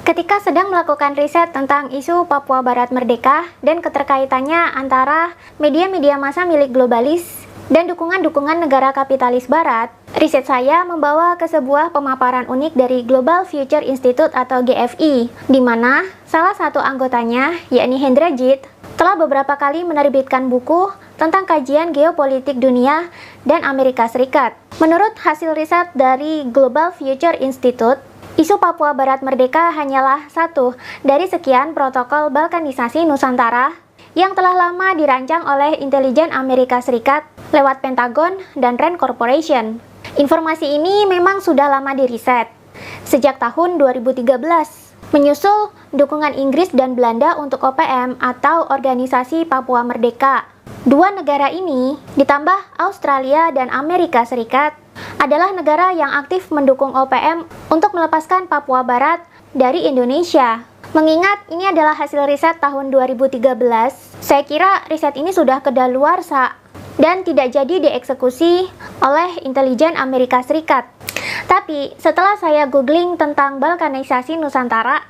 Ketika sedang melakukan riset tentang isu Papua Barat Merdeka dan keterkaitannya antara media-media massa milik globalis dan dukungan-dukungan negara kapitalis Barat, riset saya membawa ke sebuah pemaparan unik dari Global Future Institute atau GFI, di mana salah satu anggotanya, yakni Hendrajit, telah beberapa kali menerbitkan buku tentang kajian geopolitik dunia dan Amerika Serikat. Menurut hasil riset dari Global Future Institute, isu Papua Barat Merdeka hanyalah satu dari sekian protokol balkanisasi Nusantara yang telah lama dirancang oleh intelijen Amerika Serikat lewat Pentagon dan Rand Corporation. Informasi ini memang sudah lama diriset, sejak tahun 2013, menyusul dukungan Inggris dan Belanda untuk OPM atau Organisasi Papua Merdeka. Dua negara ini, ditambah Australia dan Amerika Serikat, adalah negara yang aktif mendukung OPM untuk melepaskan Papua Barat dari Indonesia. Mengingat ini adalah hasil riset tahun 2013, saya kira riset ini sudah kedaluarsa dan tidak jadi dieksekusi oleh intelijen Amerika Serikat. Tapi setelah saya googling tentang balkanisasi Nusantara,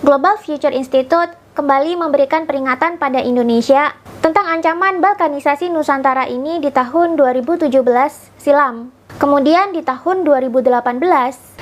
Global Future Institute kembali memberikan peringatan pada Indonesia tentang ancaman balkanisasi Nusantara ini di tahun 2017 silam. Kemudian di tahun 2018,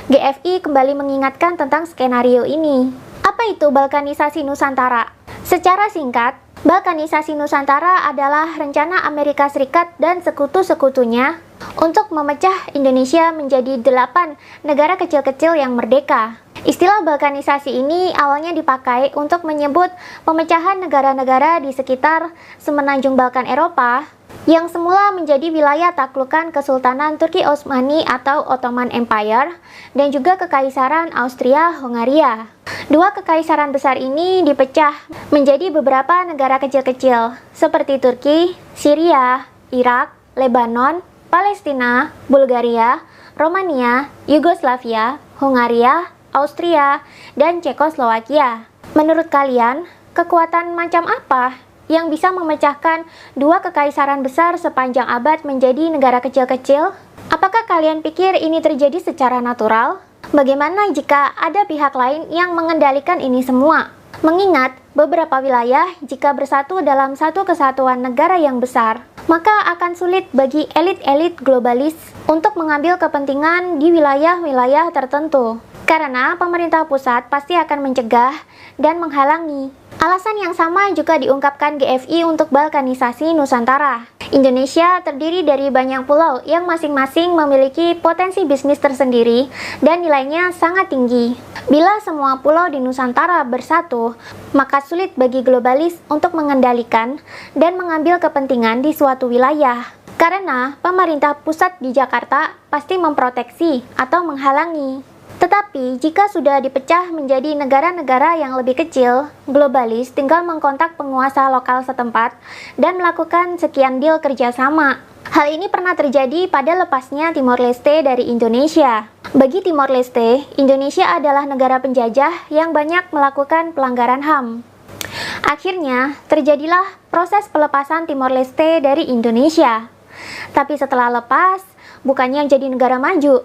GFI kembali mengingatkan tentang skenario ini. Apa itu balkanisasi Nusantara? Secara singkat, balkanisasi Nusantara adalah rencana Amerika Serikat dan sekutu-sekutunya untuk memecah Indonesia menjadi 8 negara kecil-kecil yang merdeka. Istilah balkanisasi ini awalnya dipakai untuk menyebut pemecahan negara-negara di sekitar semenanjung Balkan Eropa yang semula menjadi wilayah taklukan Kesultanan Turki Osmani atau Ottoman Empire dan juga Kekaisaran Austria-Hongaria. Dua kekaisaran besar ini dipecah menjadi beberapa negara kecil-kecil seperti Turki, Syria, Irak, Lebanon, Palestina, Bulgaria, Romania, Yugoslavia, Hongaria, Austria, dan Cekoslowakia. Menurut kalian, kekuatan macam apa yang bisa memecahkan dua kekaisaran besar sepanjang abad menjadi negara kecil-kecil? Apakah kalian pikir ini terjadi secara natural? Bagaimana jika ada pihak lain yang mengendalikan ini semua? Mengingat beberapa wilayah jika bersatu dalam satu kesatuan negara yang besar, maka akan sulit bagi elit-elit globalis untuk mengambil kepentingan di wilayah-wilayah tertentu. Karena pemerintah pusat pasti akan mencegah dan menghalangi. Alasan yang sama juga diungkapkan GFI untuk balkanisasi Nusantara. Indonesia terdiri dari banyak pulau yang masing-masing memiliki potensi bisnis tersendiri dan nilainya sangat tinggi. Bila semua pulau di Nusantara bersatu, maka sulit bagi globalis untuk mengendalikan dan mengambil kepentingan di suatu wilayah. Karena pemerintah pusat di Jakarta pasti memproteksi atau menghalangi. Tetapi, jika sudah dipecah menjadi negara-negara yang lebih kecil, globalis tinggal mengkontak penguasa lokal setempat dan melakukan sekian deal kerjasama. Hal ini pernah terjadi pada lepasnya Timor Leste dari Indonesia. Bagi Timor Leste, Indonesia adalah negara penjajah yang banyak melakukan pelanggaran HAM. Akhirnya, terjadilah proses pelepasan Timor Leste dari Indonesia. Tapi setelah lepas, bukannya jadi negara maju,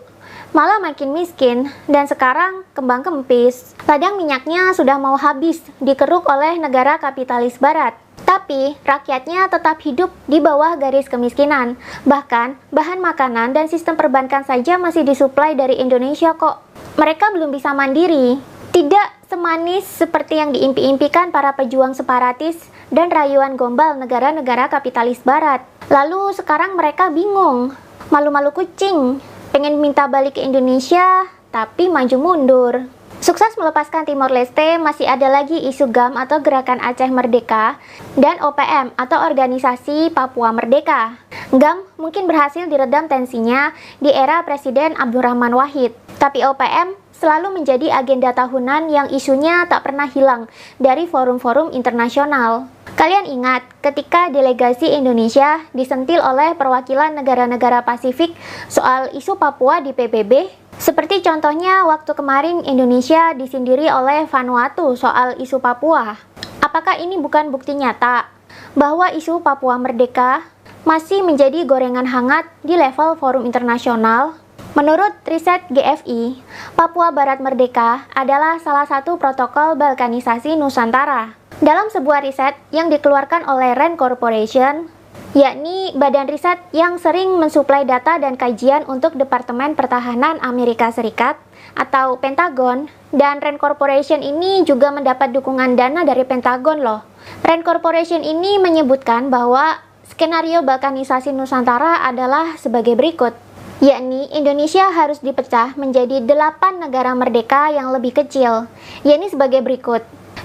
malah makin miskin, dan sekarang kembang kempis. Ladang minyaknya sudah mau habis, dikeruk oleh negara kapitalis barat. Tapi, rakyatnya tetap hidup di bawah garis kemiskinan. Bahkan, bahan makanan dan sistem perbankan saja masih disuplai dari Indonesia kok. Mereka belum bisa mandiri. Tidak semanis seperti yang diimpi-impikan para pejuang separatis dan rayuan gombal negara-negara kapitalis barat. Lalu sekarang mereka bingung, malu-malu kucing. Pengen minta balik ke Indonesia, tapi maju mundur. Sukses melepaskan Timor Leste, masih ada lagi isu GAM atau Gerakan Aceh Merdeka dan OPM atau Organisasi Papua Merdeka. GAM mungkin berhasil diredam tensinya di era Presiden Abdurrahman Wahid, tapi OPM selalu menjadi agenda tahunan yang isunya tak pernah hilang dari forum-forum internasional. Kalian ingat ketika delegasi Indonesia disentil oleh perwakilan negara-negara Pasifik soal isu Papua di PBB? Seperti contohnya waktu kemarin Indonesia disindiri oleh Vanuatu soal isu Papua. Apakah ini bukan bukti nyata bahwa isu Papua Merdeka masih menjadi gorengan hangat di level forum internasional? Menurut riset GFI, Papua Barat Merdeka adalah salah satu protokol balkanisasi Nusantara. Dalam sebuah riset yang dikeluarkan oleh RAND Corporation, yakni badan riset yang sering mensuplai data dan kajian untuk Departemen Pertahanan Amerika Serikat atau Pentagon, dan RAND Corporation ini juga mendapat dukungan dana dari Pentagon loh. RAND Corporation ini menyebutkan bahwa skenario balkanisasi Nusantara adalah sebagai berikut, yakni Indonesia harus dipecah menjadi 8 negara merdeka yang lebih kecil, yakni sebagai berikut.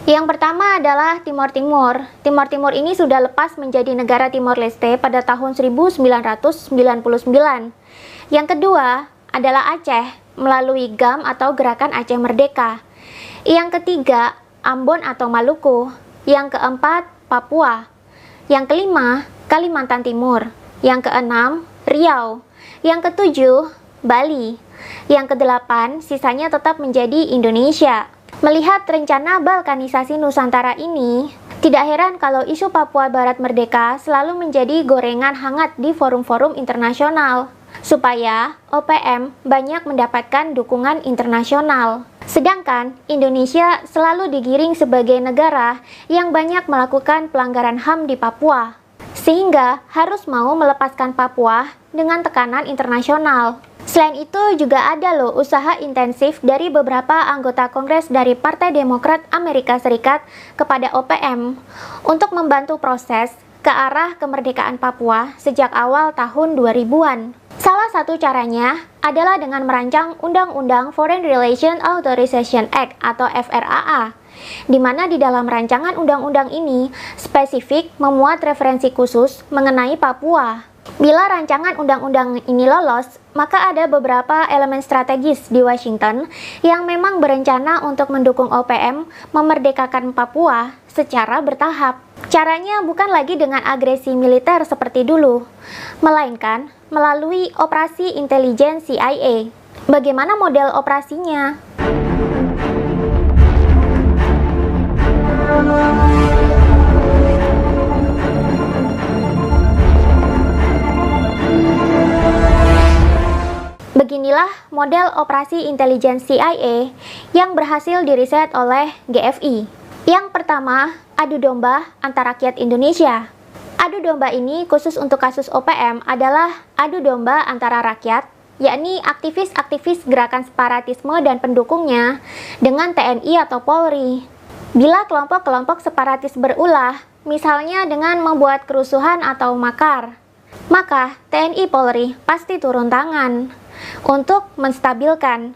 Yang pertama adalah Timor Timur. Timor Timur ini sudah lepas menjadi negara Timor Leste pada tahun 1999. Yang kedua adalah Aceh melalui GAM atau Gerakan Aceh Merdeka. Yang ketiga, Ambon atau Maluku. Yang keempat, Papua. Yang kelima, Kalimantan Timur. Yang keenam, Riau. Yang ketujuh, Bali. Yang kedelapan, sisanya tetap menjadi Indonesia. Melihat rencana balkanisasi Nusantara ini, tidak heran kalau isu Papua Barat Merdeka selalu menjadi gorengan hangat di forum-forum internasional, supaya OPM banyak mendapatkan dukungan internasional. Sedangkan Indonesia selalu digiring sebagai negara yang banyak melakukan pelanggaran HAM di Papua, sehingga harus mau melepaskan Papua dengan tekanan internasional. Selain itu juga ada loh usaha intensif dari beberapa anggota Kongres dari Partai Demokrat Amerika Serikat kepada OPM untuk membantu proses ke arah kemerdekaan Papua sejak awal tahun 2000-an. Salah satu caranya adalah dengan merancang Undang-Undang Foreign Relations Authorization Act atau FRAA, di mana di dalam rancangan undang-undang ini spesifik memuat referensi khusus mengenai Papua. Bila rancangan undang-undang ini lolos, maka ada beberapa elemen strategis di Washington yang memang berencana untuk mendukung OPM memerdekakan Papua secara bertahap. Caranya bukan lagi dengan agresi militer seperti dulu, melainkan melalui operasi intelijen CIA. Bagaimana model operasinya? Beginilah model operasi intelijen CIA yang berhasil diriset oleh GFI. Yang pertama, adu domba antar rakyat Indonesia. Adu domba ini khusus untuk kasus OPM adalah adu domba antara rakyat, yakni aktivis-aktivis gerakan separatisme dan pendukungnya dengan TNI atau Polri. Bila kelompok-kelompok separatis berulah, misalnya dengan membuat kerusuhan atau makar, maka TNI Polri pasti turun tangan untuk menstabilkan.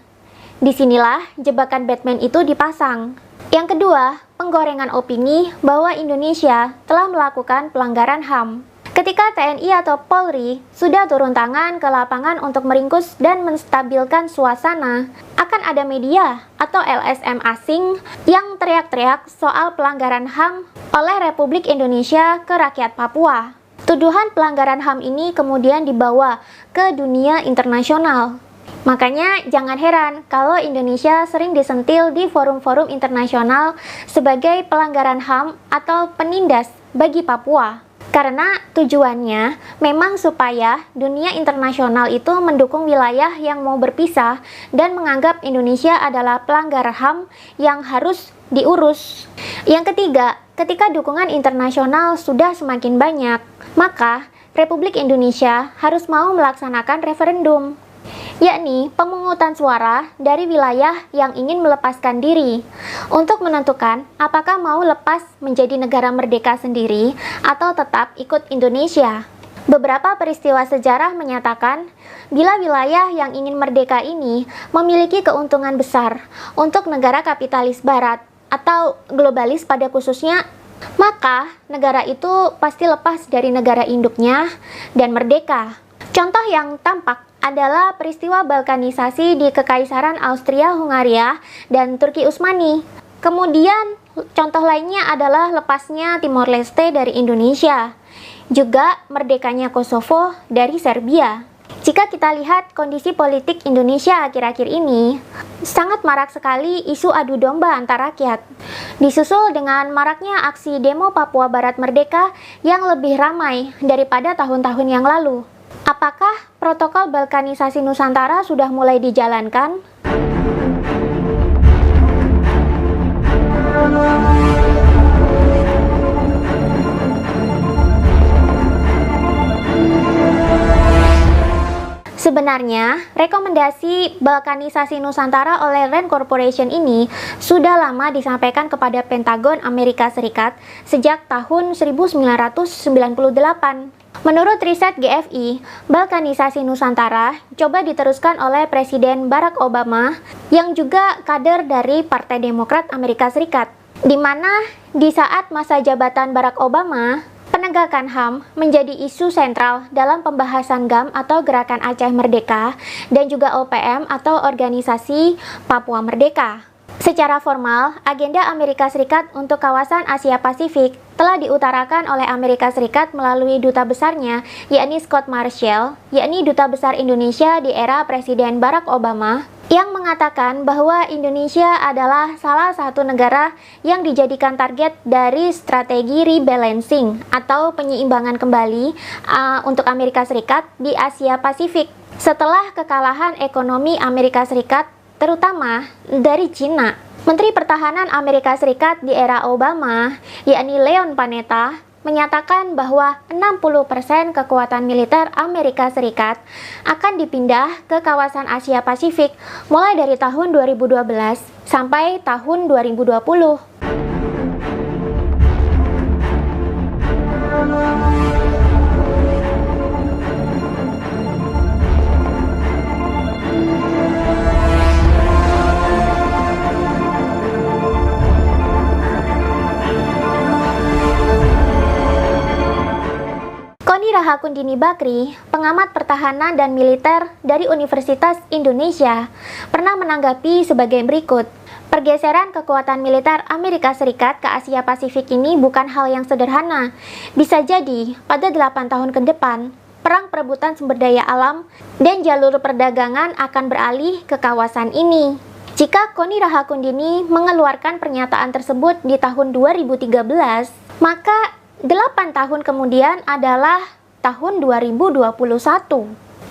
Disinilah jebakan Batman itu dipasang. Yang kedua, penggorengan opini bahwa Indonesia telah melakukan pelanggaran HAM. Ketika TNI atau Polri sudah turun tangan ke lapangan untuk meringkus dan menstabilkan suasana, akan ada media atau LSM asing yang teriak-teriak soal pelanggaran HAM oleh Republik Indonesia ke rakyat Papua. Tuduhan pelanggaran HAM ini kemudian dibawa ke dunia internasional. Makanya jangan heran kalau Indonesia sering disentil di forum-forum internasional sebagai pelanggaran HAM atau penindas bagi Papua. Karena tujuannya memang supaya dunia internasional itu mendukung wilayah yang mau berpisah dan menganggap Indonesia adalah pelanggar HAM yang harus diurus. Yang ketiga, ketika dukungan internasional sudah semakin banyak, maka Republik Indonesia harus mau melaksanakan referendum, yakni pemungutan suara dari wilayah yang ingin melepaskan diri untuk menentukan apakah mau lepas menjadi negara merdeka sendiri atau tetap ikut Indonesia. Beberapa peristiwa sejarah menyatakan bila wilayah yang ingin merdeka ini memiliki keuntungan besar untuk negara kapitalis barat atau globalis pada khususnya, maka negara itu pasti lepas dari negara induknya dan merdeka. Contoh yang tampak adalah peristiwa balkanisasi di Kekaisaran Austria-Hungaria dan Turki Utsmani. Kemudian contoh lainnya adalah lepasnya Timor Leste dari Indonesia, juga merdekanya Kosovo dari Serbia. Jika kita lihat kondisi politik Indonesia akhir-akhir ini, sangat marak sekali isu adu domba antar rakyat. Disusul dengan maraknya aksi demo Papua Barat Merdeka yang lebih ramai daripada tahun-tahun yang lalu. Apakah protokol balkanisasi Nusantara sudah mulai dijalankan? Sebenarnya, rekomendasi balkanisasi Nusantara oleh Rand Corporation ini sudah lama disampaikan kepada Pentagon Amerika Serikat sejak tahun 1998. Menurut riset GFI, balkanisasi Nusantara coba diteruskan oleh Presiden Barack Obama yang juga kader dari Partai Demokrat Amerika Serikat, di mana di saat masa jabatan Barack Obama, penegakan HAM menjadi isu sentral dalam pembahasan GAM atau Gerakan Aceh Merdeka dan juga OPM atau Organisasi Papua Merdeka. Secara formal, agenda Amerika Serikat untuk kawasan Asia Pasifik telah diutarakan oleh Amerika Serikat melalui duta besarnya, yakni Scott Marshall, yakni Duta Besar Indonesia di era Presiden Barack Obama, yang mengatakan bahwa Indonesia adalah salah satu negara yang dijadikan target dari strategi rebalancing atau penyeimbangan kembali untuk Amerika Serikat di Asia Pasifik setelah kekalahan ekonomi Amerika Serikat terutama dari Cina. Menteri Pertahanan Amerika Serikat di era Obama, yakni Leon Panetta, menyatakan bahwa 60% kekuatan militer Amerika Serikat akan dipindah ke kawasan Asia Pasifik mulai dari tahun 2012 sampai tahun 2020. Rahakundini Bakri, pengamat pertahanan dan militer dari Universitas Indonesia, pernah menanggapi sebagai berikut. Pergeseran kekuatan militer Amerika Serikat ke Asia Pasifik ini bukan hal yang sederhana. Bisa jadi, pada 8 tahun ke depan, perang perebutan sumber daya alam dan jalur perdagangan akan beralih ke kawasan ini. Jika Koni Rahakundini mengeluarkan pernyataan tersebut di tahun 2013, maka 8 tahun kemudian adalah tahun 2021,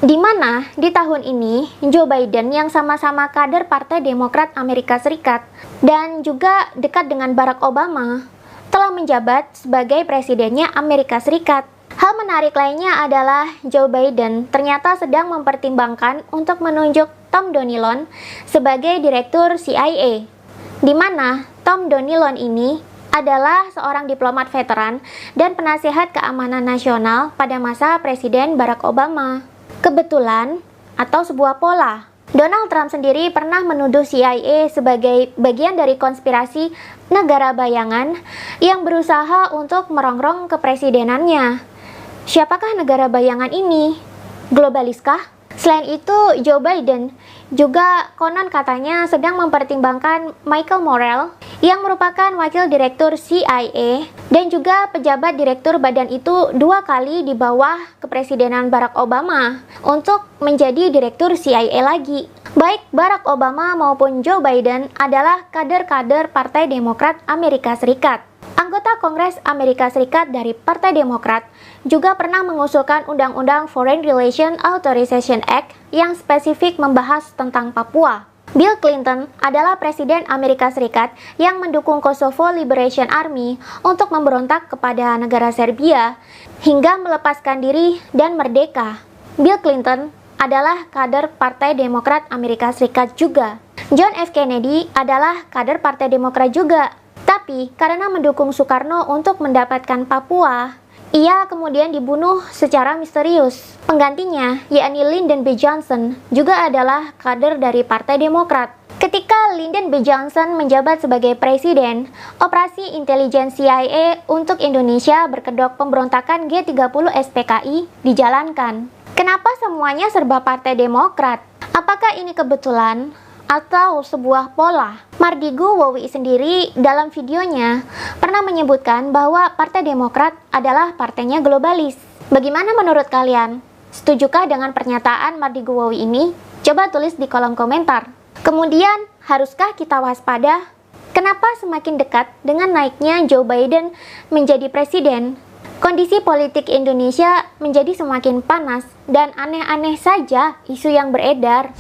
di mana di tahun ini Joe Biden yang sama-sama kader Partai Demokrat Amerika Serikat dan juga dekat dengan Barack Obama telah menjabat sebagai presidennya Amerika Serikat. Hal menarik lainnya adalah Joe Biden ternyata sedang mempertimbangkan untuk menunjuk Tom Donilon sebagai direktur CIA, di mana Tom Donilon ini adalah seorang diplomat veteran dan penasihat keamanan nasional pada masa Presiden Barack Obama. Kebetulan atau sebuah pola, Donald Trump sendiri pernah menuduh CIA sebagai bagian dari konspirasi negara bayangan yang berusaha untuk merongrong kepresidenannya. Siapakah negara bayangan ini? Globaliskah? Selain itu, Joe Biden juga konon katanya sedang mempertimbangkan Michael Morrell yang merupakan wakil direktur CIA dan juga pejabat direktur badan itu 2 kali di bawah kepresidenan Barack Obama untuk menjadi direktur CIA lagi. Baik Barack Obama maupun Joe Biden adalah kader-kader Partai Demokrat Amerika Serikat. Anggota Kongres Amerika Serikat dari Partai Demokrat juga pernah mengusulkan Undang-Undang Foreign Relations Authorization Act yang spesifik membahas tentang Papua. Bill Clinton adalah Presiden Amerika Serikat yang mendukung Kosovo Liberation Army untuk memberontak kepada negara Serbia hingga melepaskan diri dan merdeka. Bill Clinton adalah kader Partai Demokrat Amerika Serikat juga. John F. Kennedy adalah kader Partai Demokrat juga. Tapi karena mendukung Soekarno untuk mendapatkan Papua, ia kemudian dibunuh secara misterius. Penggantinya, yakni Lyndon B. Johnson, juga adalah kader dari Partai Demokrat. Ketika Lyndon B. Johnson menjabat sebagai presiden, operasi intelijen CIA untuk Indonesia berkedok pemberontakan G30 SPKI dijalankan. Kenapa semuanya serba Partai Demokrat? Apakah ini kebetulan atau sebuah pola? Mardigu Wowi sendiri dalam videonya pernah menyebutkan bahwa Partai Demokrat adalah partainya globalis. Bagaimana menurut kalian? Setujukah dengan pernyataan Mardigu Wowi ini? Coba tulis di kolom komentar. Kemudian, haruskah kita waspada? Kenapa semakin dekat dengan naiknya Joe Biden menjadi presiden, kondisi politik Indonesia menjadi semakin panas dan aneh-aneh saja isu yang beredar.